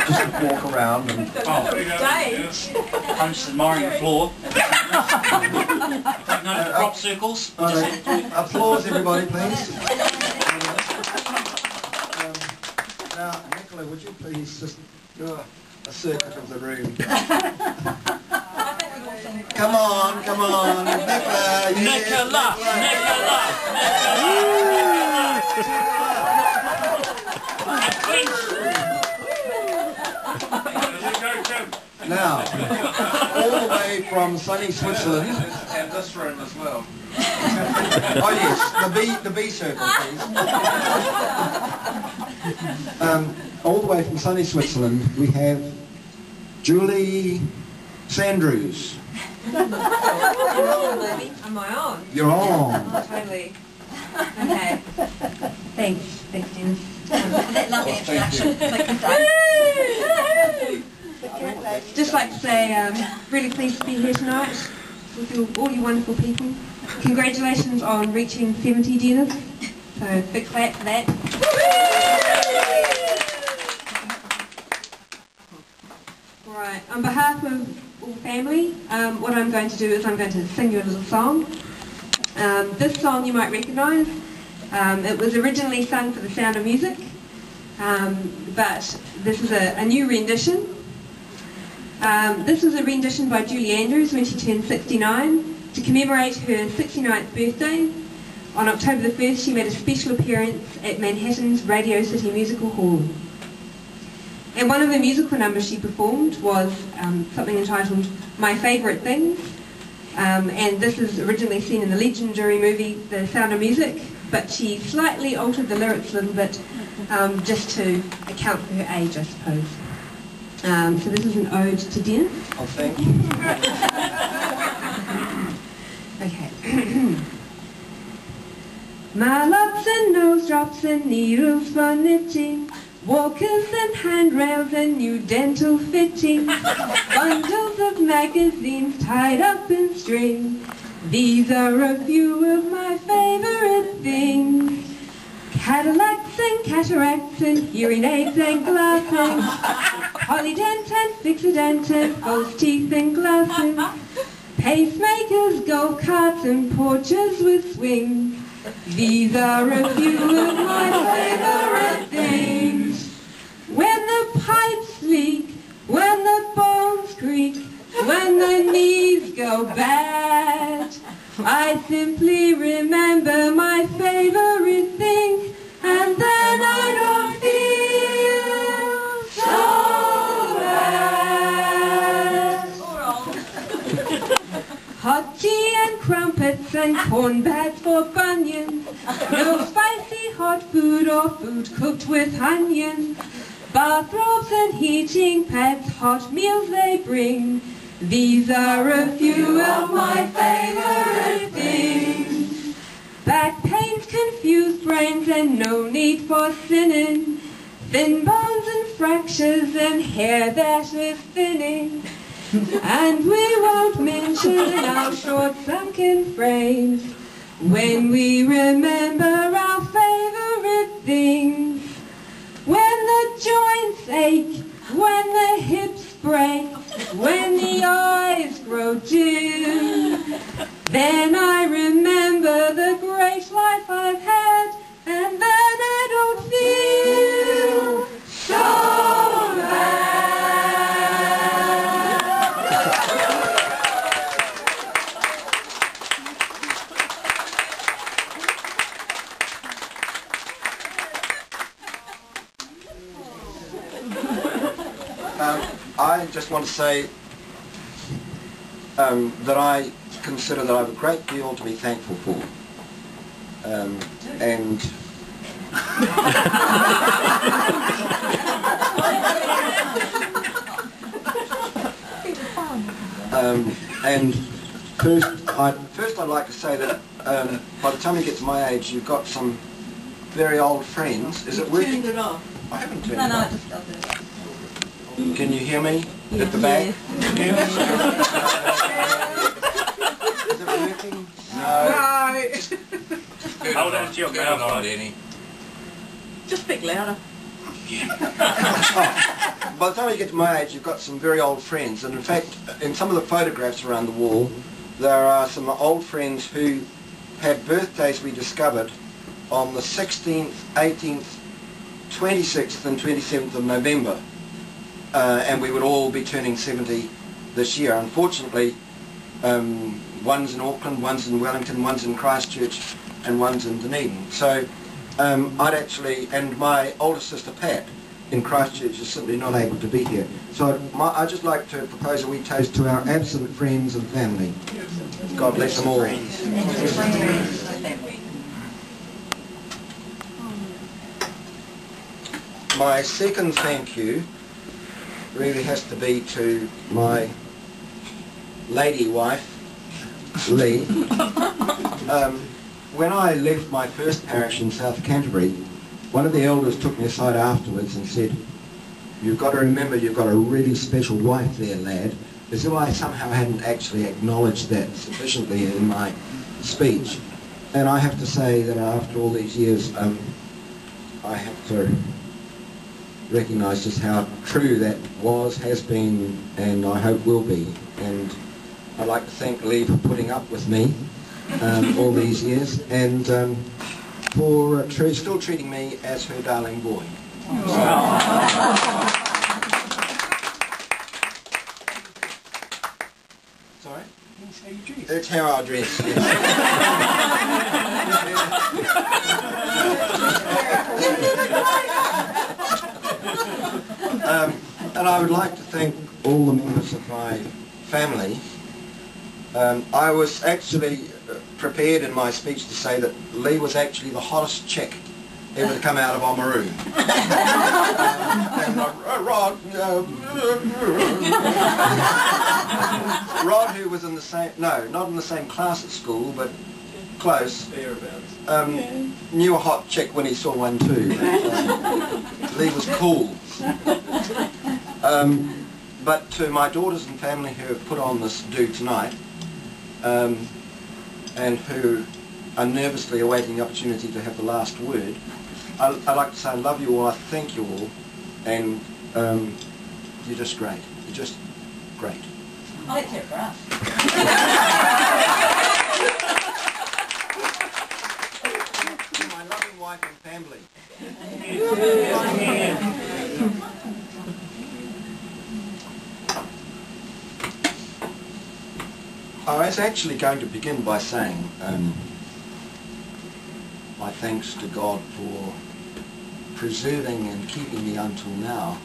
just walk around and... Punch admiring the floor. Take note of the crop circles. Applause, everybody, please. Now, Nicola, would you please just do a circuit of the room? Come on, Nicola. Yes, Nicola. Now, all the way from sunny Switzerland. And this room as well. Oh yes, the B circle, please. All the way from sunny Switzerland, we have Julie Sandrews. Am I on? You're on. Oh, totally. Okay. Thanks, Dennis. That lovely introduction. Just like to say, really pleased to be here tonight with all you wonderful people. Congratulations on reaching 70 dinners. So big clap for that. Alright, on behalf of all family, what I'm going to do is I'm going to sing you a little song. This song you might recognise. It was originally sung for The Sound of Music, but this is a new rendition. This was a rendition by Julie Andrews when she turned 69. To commemorate her 69th birthday, on October the 1st she made a special appearance at Manhattan's Radio City Musical Hall. And one of the musical numbers she performed was something entitled My Favourite Things. And this is originally seen in the legendary movie The Sound of Music, but she slightly altered the lyrics a little bit just to account for her age, I suppose. So this is an ode to Dennis. Oh, thank you. Okay. Mallots and nose drops and needles for knitting, walkers and handrails and new dental fittings, bundles of magazines tied up in string. These are a few of my favourite things. Cadillacs and cataracts and hearing aids and glasses, Polydent and Fixodent and false teeth and glasses, pacemakers, golf carts and porches with swings. These are a few of my favourite things. When the pipes leak, when the bones creak, when the knees go bad, I simply remember my favourite thing, and then I don't feel so bad. Hot tea and crumpets and corn bags for bunions, no spicy hot food or food cooked with onions, bathrobes and heating pads, hot meals they bring. These are a few of my favourite things. Back pains, confused brains and no need for sinning, thin bones and fractures and hair that is thinning. And we won't mention our short sunken frames when we remember our favourite things. When the joints ache, when the hips break, when the eyes grow dim, then I remember the great life I've had, and then I don't feel so bad. I just want to say that I consider that I have a great deal to be thankful for. And first I'd like to say that by the time you get to my age, you've got some very old friends. Is it working? Turned it off. I haven't turned No, it no, off. just does it. Can you hear me at the back? Yeah. Is it working? No. Hold on to your mouth, Danny. Just speak louder. Oh. by the time you get to my age, you've got some very old friends, and in fact, in some of the photographs around the wall, there are some old friends who had birthdays we discovered on the 16th, 18th, 26th and 27th of November, and we would all be turning 70 this year. Unfortunately, one's in Auckland, one's in Wellington, one's in Christchurch, and one's in Dunedin. So I'd actually, and my older sister Pat in Christchurch is simply not able to be here. So I'd just like to propose a wee toast to our absent friends and family. God bless them all. My second thank you really has to be to my lady wife, Lee. When I left my first parish in South Canterbury, one of the elders took me aside afterwards and said, "You've got to remember you've got a really special wife there, lad," as though I somehow hadn't actually acknowledged that sufficiently in my speech. And I have to say that after all these years, I have to recognise just how true that was, has been, and I hope will be. And I'd like to thank Lee for putting up with me all these years, and for still treating me as her darling boy. Sorry? That's how I dress. Yes. And I would like to thank all the members of my family. I was actually prepared in my speech to say that Lee was actually the hottest chick ever to come out of Oamaru. Rod, who was in the same, no, not in the same class at school, but close, knew a hot chick when he saw one too. Lee was cool. But to my daughters and family who have put on this do tonight, and who are nervously awaiting the opportunity to have the last word, I'd like to say I love you all, I thank you all, and you're just great. You're just great. I like it for us. To my loving wife and family. I was actually going to begin by saying my thanks to God for preserving and keeping me until now.